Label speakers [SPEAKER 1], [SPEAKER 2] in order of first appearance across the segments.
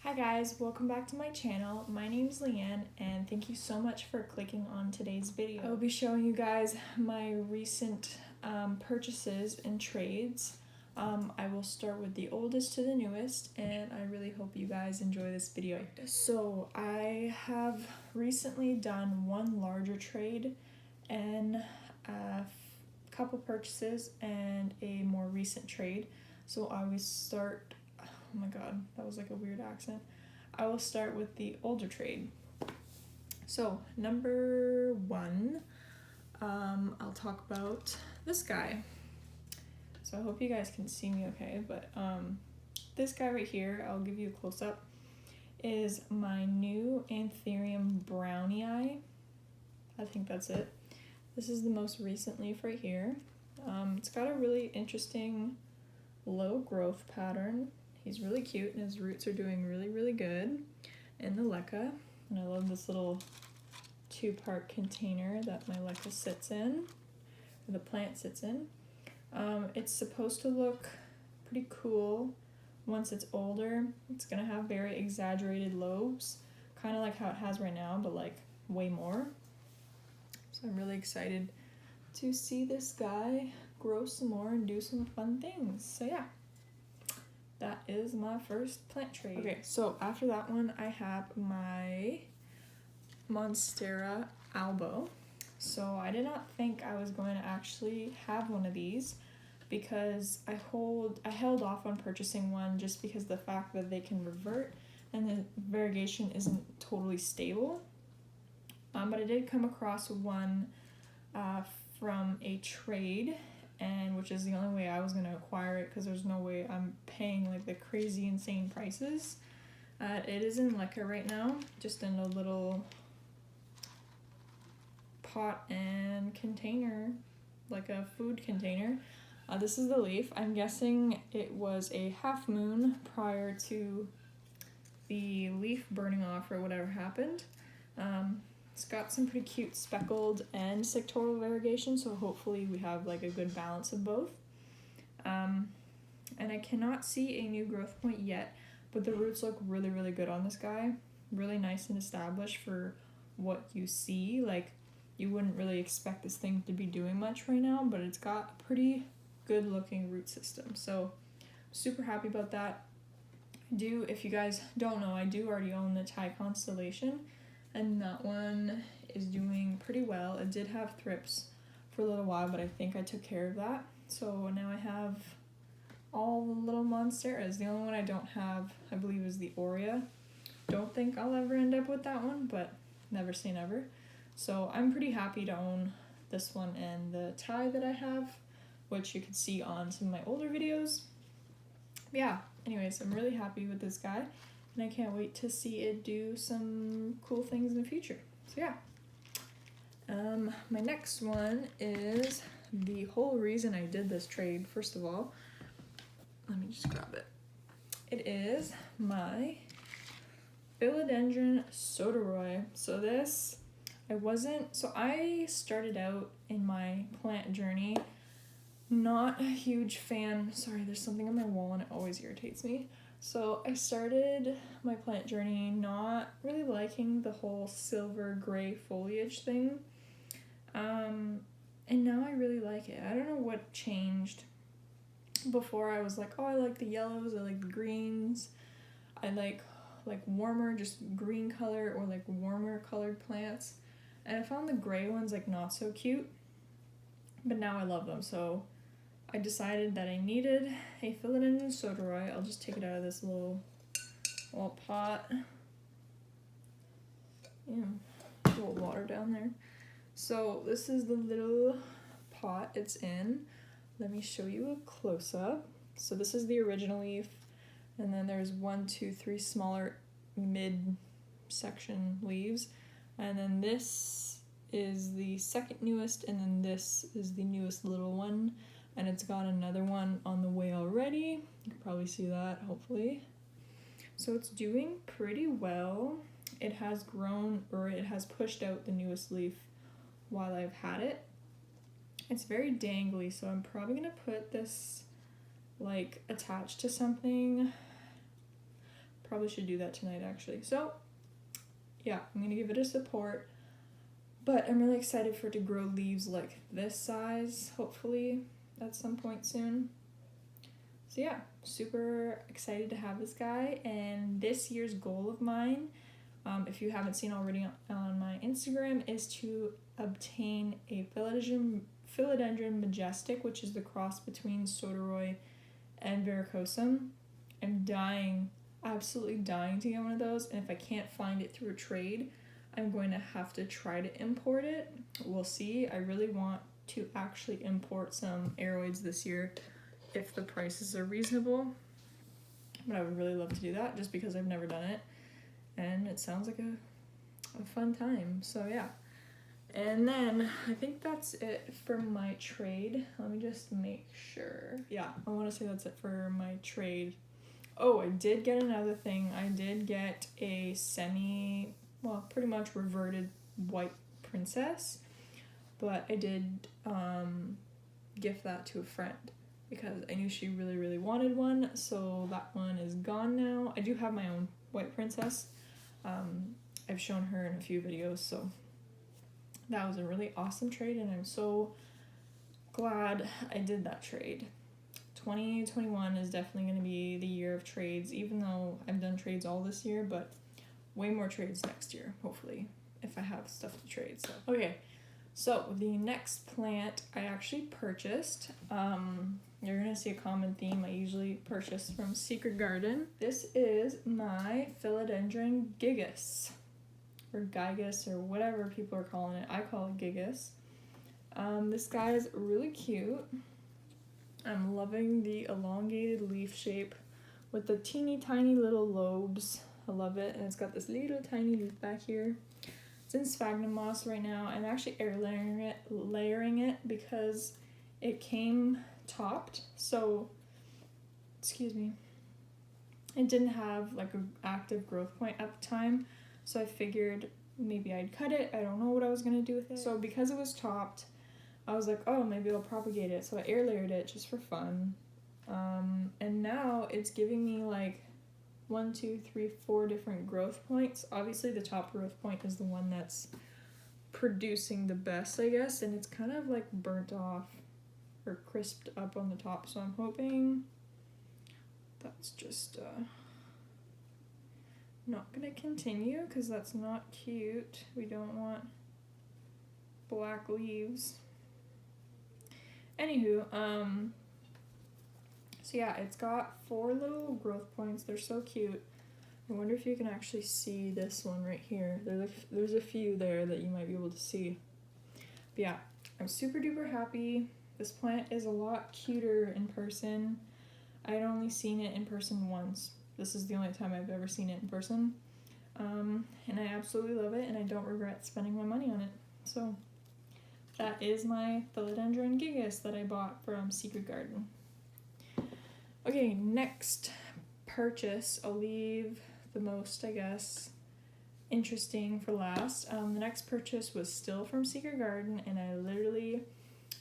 [SPEAKER 1] Hi guys, welcome back to my channel. My name is Leanne and thank you so much for clicking on today's video. I will be showing you guys my recent purchases and trades. I will start with the oldest to the newest and I really hope you guys enjoy this video. So I have recently done one larger trade and a couple purchases and a more recent trade. So I will start. Oh my god, that was like a weird accent. I will start with the older trade. So, number one, I'll talk about this guy. So I hope you guys can see me okay, but this guy right here, I'll give you a close-up, is my new Anthurium Brownie Eye. I think that's it. This is the most recent leaf right here. It's got a really interesting low growth pattern. He's really cute and his roots are doing really good in the leca. And I love this little two-part container that my leca sits in, or the plant sits in. It's supposed to look pretty cool once it's older. It's gonna have very exaggerated lobes, kind of like how it has right now, but like way more. So I'm really excited to see this guy grow some more and do some fun things. So yeah. That is my first plant trade. Okay, so after that one, I have my Monstera albo. So I did not think I was going to actually have one of these because I held off on purchasing one just because the fact that they can revert and the variegation isn't totally stable. But I did come across one from a trade, and which is the only way I was going to acquire it because there's no way I'm paying like the crazy insane prices. It is in leca right now, just in a little pot and container, like a food container. This is the leaf. I'm guessing it was a half moon prior to the leaf burning off or whatever happened. It's got some pretty cute speckled and sectoral variegation, so hopefully we have like a good balance of both. And I cannot see a new growth point yet, but the roots look really good on this guy. Really nice and established for what you see. Like, you wouldn't really expect this thing to be doing much right now, but it's got a pretty good looking root system. So super happy about that. If you guys don't know, I do already own the Thai Constellation, and that one is doing pretty well. It did have thrips for a little while, but I think I took care of that. So now I have all the little Monsteras. The only one I don't have, I believe, is the Aurea. Don't think I'll ever end up with that one, but never say never. So I'm pretty happy to own this one and the Thai that I have, which you can see on some of my older videos. But yeah, anyways, I'm really happy with this guy. And I can't wait to see it do some cool things in the future. So yeah. My next one is the whole reason I did this trade. First of all, let me just grab it. It is my Philodendron Gigas. So this, I started out in my plant journey not a huge fan. Sorry, there's something on my wall and it always irritates me. So I started my plant journey not really liking the whole silver gray foliage thing. And now I really like it. I don't know what changed. Before I was like, oh, I like the yellows, I like the greens. I like warmer, just green color or like warmer colored plants. And I found the gray ones like not so cute. But now I love them. So I decided that I needed a Philodendron Gigas. I'll just take it out of this little pot. Yeah, a little water down there. So this is the little pot it's in. Let me show you a close-up. So this is the original leaf, and then there's 1, 2, 3 smaller mid-section leaves, and then this is the second newest, and then this is the newest little one. And it's got another one on the way already. You can probably see that, hopefully. So it's doing pretty well. It has grown, or it has pushed out the newest leaf while I've had it. It's very dangly, so I'm probably gonna put this like attached to something. probably should do that tonight actually. So yeah, I'm gonna give it a support, but I'm really excited for it to grow leaves like this size, hopefully at some point soon. So yeah, super excited to have this guy. And this year's goal of mine, if you haven't seen already on my Instagram, is to obtain a Philodendron Majestic, which is the cross between Soderoy and Varicosum. I'm dying, absolutely dying to get one of those, and if I can't find it through a trade, I'm going to have to try to import it. We'll see. I really want to actually import some Aroids this year if the prices are reasonable, but I would really love to do that just because I've never done it, and it sounds like a fun time. So yeah. And then I think that's it for my trade. Let me just make sure. Yeah, I want to say that's it for my trade. Oh, I did get another thing. I did get a pretty much reverted white princess, but I did gift that to a friend because I knew she really, really wanted one, so that one is gone now. I do have my own white princess. I've shown her in a few videos, so that was a really awesome trade, and I'm so glad I did that trade. 2021 is definitely going to be the year of trades, even though I've done trades all this year, but way more trades next year, hopefully, if I have stuff to trade. So okay, so the next plant I actually purchased, you're going to see a common theme I usually purchase from Secret Garden. This is my Philodendron Gigas, or Gigas, or whatever people are calling it. I call it Gigas. This guy is really cute. I'm loving the elongated leaf shape with the teeny tiny little lobes. I love it, and it's got this little tiny leaf back here. It's in sphagnum moss right now. I'm actually air layering it because it came topped, so excuse me, it didn't have like an active growth point at the time, so I figured maybe I'd cut it. I don't know what I was gonna do with it. So because it was topped, I was like, oh, maybe I'll propagate it. So I air layered it just for fun. And now it's giving me like 1, 2, 3, 4 different growth points. Obviously the top growth point is the one that's producing the best, I guess. And it's kind of like burnt off or crisped up on the top. So I'm hoping that's just not gonna continue because that's not cute. We don't want black leaves. Anywho, so yeah, it's got 4 little growth points. They're so cute. I wonder if you can actually see this one right here. There's a few there that you might be able to see. But yeah, I'm super duper happy. This plant is a lot cuter in person. I'd only seen it in person once. This is the only time I've ever seen it in person. And I absolutely love it, and I don't regret spending my money on it. So that is my Philodendron Gigas that I bought from Secret Garden. Okay, next purchase, I'll leave the most, I guess, interesting for last. The next purchase was still from Secret Garden, and I literally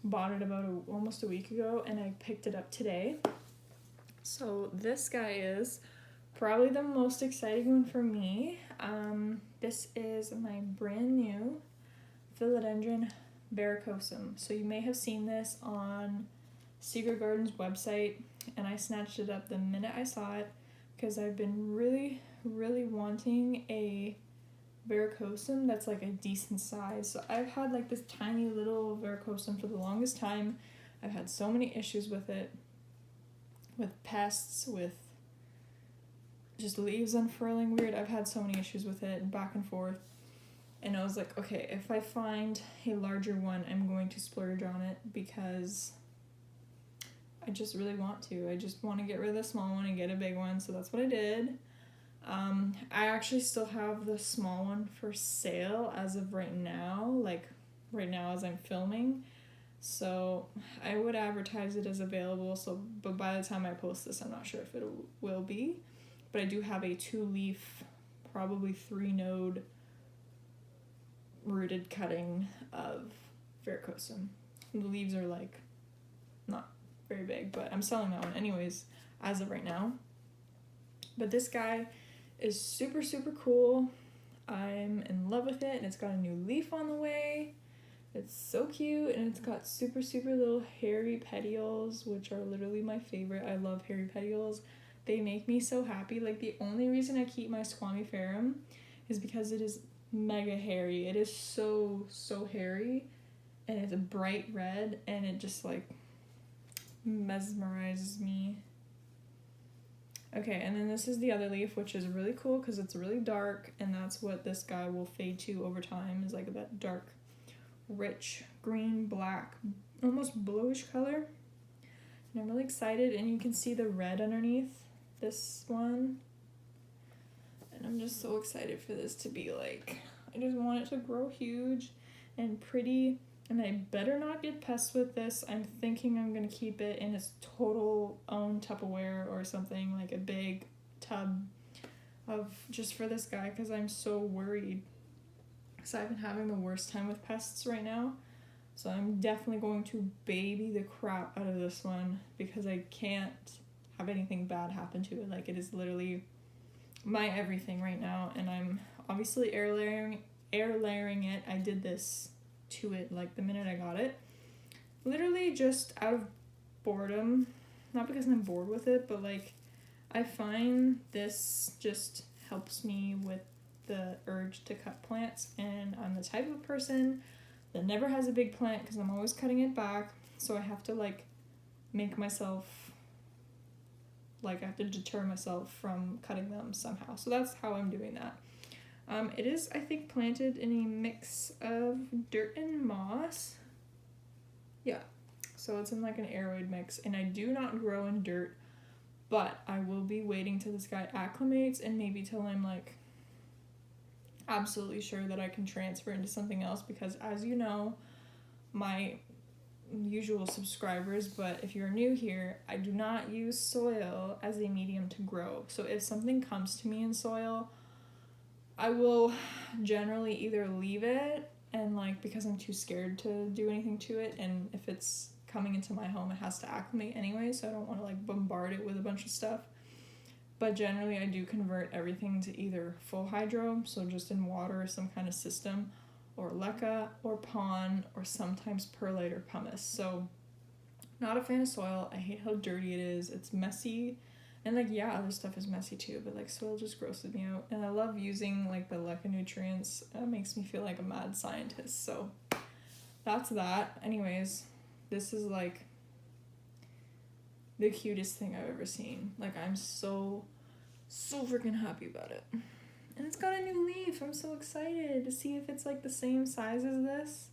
[SPEAKER 1] bought it about almost a week ago, and I picked it up today. So this guy is probably the most exciting one for me. This is my brand new Philodendron Varicosum. So you may have seen this on Secret Garden's website, and I snatched it up the minute I saw it because I've been really, really wanting a Varicosum that's like a decent size. So I've had like this tiny little Varicosum for the longest time. I've had so many issues with it, with pests, with just leaves unfurling weird. I've had so many issues with it, back and forth. And I was like, okay, if I find a larger one, I'm going to splurge on it because I just really want to. I just want to get rid of the small one and get a big one, so that's what I did. I actually still have the small one for sale as of right now, like right now as I'm filming. So I would advertise it as available, but by the time I post this, I'm not sure if it will be. But I do have a 2-leaf, probably 3-node rooted cutting of Varicosum. The leaves are like not very big, but I'm selling that one anyways as of right now. But this guy is super, super cool. I'm in love with it, and it's got a new leaf on the way. It's so cute, and it's got super, super little hairy petioles, which are literally my favorite. I love hairy petioles. They make me so happy. Like, the only reason I keep my squamiferum is because it is mega hairy. It is so, so hairy, and it's a bright red, and it just, like, mesmerizes me. Okay, and then this is the other leaf, which is really cool because it's really dark, and that's what this guy will fade to over time, is like that dark, rich green, black, almost bluish color. And I'm really excited, and you can see the red underneath this one. And I'm just so excited for this to be like, I just want it to grow huge and pretty. And I better not get pests with this. I'm thinking I'm going to keep it in its total own Tupperware or something, like a big tub of just for this guy, because I'm so worried. Because I've been having the worst time with pests right now. So I'm definitely going to baby the crap out of this one, because I can't have anything bad happen to it. Like, it is literally my everything right now. And I'm obviously air layering it. I did this to it like the minute I got it, literally just out of boredom, not because I'm bored with it, but like I find this just helps me with the urge to cut plants, and I'm the type of person that never has a big plant because I'm always cutting it back, so I have to like make myself, like I have to deter myself from cutting them somehow. So that's how I'm doing that. It is, I think, planted in a mix of dirt and moss. Yeah, so it's in like an aroid mix, and I do not grow in dirt, but I will be waiting till this guy acclimates, and maybe till I'm like absolutely sure that I can transfer into something else, because as you know, my usual subscribers, but if you're new here, I do not use soil as a medium to grow. So if something comes to me in soil, I will generally either leave it, and like, because I'm too scared to do anything to it, and if it's coming into my home, it has to acclimate anyway, so I don't want to like bombard it with a bunch of stuff. But generally I do convert everything to either full hydro, so just in water or some kind of system, or leca, or pond, or sometimes perlite or pumice. So not a fan of soil. I hate how dirty it is. It's messy. And like, yeah, other stuff is messy too, but like soil just grosses me out. And I love using like the leca nutrients. It makes me feel like a mad scientist. So that's that. Anyways, this is like the cutest thing I've ever seen. Like, I'm so freaking happy about it. And it's got a new leaf. I'm so excited to see if it's like the same size as this.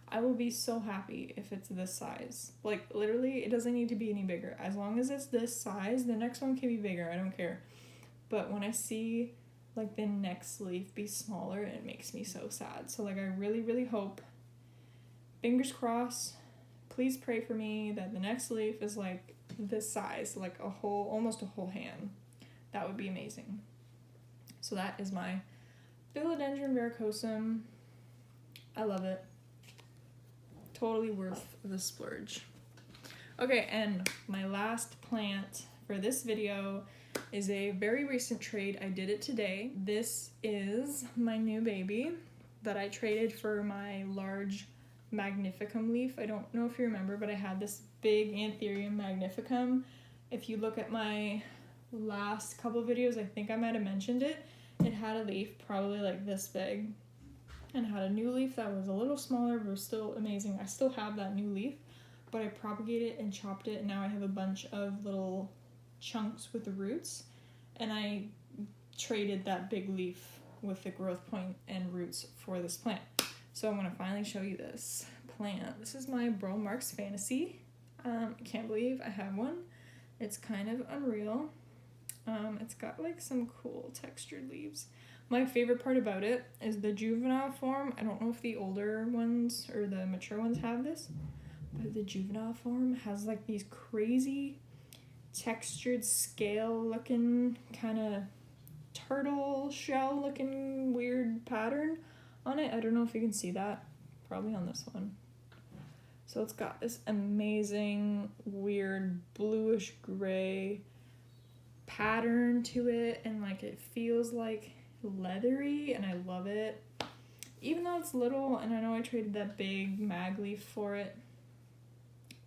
[SPEAKER 1] I will be so happy if it's this size. Like, literally, it doesn't need to be any bigger. As long as it's this size, the next one can be bigger. I don't care. But when I see, like, the next leaf be smaller, it makes me so sad. So, like, I really, really hope, fingers crossed, please pray for me that the next leaf is, like, this size. Like, almost a whole hand. That would be amazing. So that is my Philodendron Varicosum. I love it. Totally worth the splurge. Okay, and my last plant for this video is a very recent trade. I did it today. This is my new baby that I traded for my large Magnificum leaf. I don't know if you remember, but I had this big Anthurium Magnificum. If you look at my last couple videos, I think I might have mentioned it. It had a leaf probably like this big, and had a new leaf that was a little smaller, but was still amazing. I still have that new leaf, but I propagated and chopped it, and now I have a bunch of little chunks with the roots, and I traded that big leaf with the growth point and roots for this plant. So I'm going to finally show you this plant. This is my Bro Marks Fantasy. I can't believe I have one. It's kind of unreal. It's got like some cool textured leaves. My favorite part about it is the juvenile form. I don't know if the older ones or the mature ones have this, but the juvenile form has like these crazy textured scale looking, kind of turtle shell looking weird pattern on it. I don't know if you can see that, probably on this one. So it's got this amazing weird bluish gray pattern to it, and like it feels like leathery, and I love it. Even though it's little, and I know I traded that big mag leaf for it,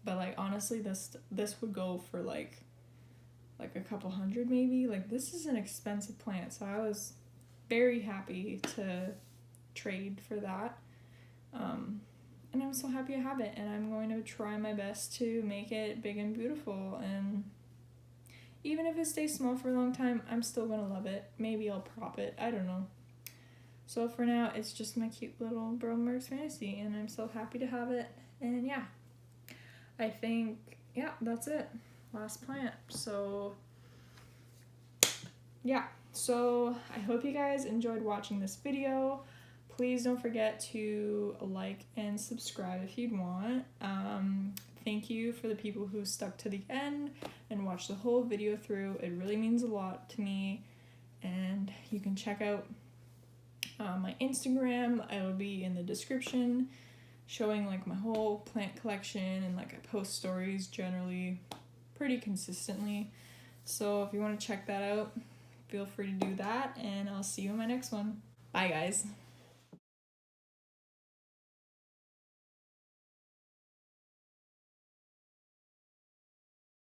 [SPEAKER 1] but like honestly this would go for like a couple hundred maybe. Like this is an expensive plant, so I was very happy to trade for that. And I'm so happy I have it, and I'm going to try my best to make it big and beautiful, and even if it stays small for a long time, I'm still gonna love it. Maybe I'll prop it, I don't know. So for now, it's just my cute little Bromer's Fantasy, and I'm so happy to have it. And yeah, I think, yeah, that's it. Last plant. So yeah, so I hope you guys enjoyed watching this video. Please don't forget to like and subscribe if you'd want. Thank you for the people who stuck to the end and watched the whole video through. It really means a lot to me. And you can check out my Instagram. It'll be in the description, showing like my whole plant collection, and like I post stories generally pretty consistently. So if you want to check that out, feel free to do that, and I'll see you in my next one. Bye guys.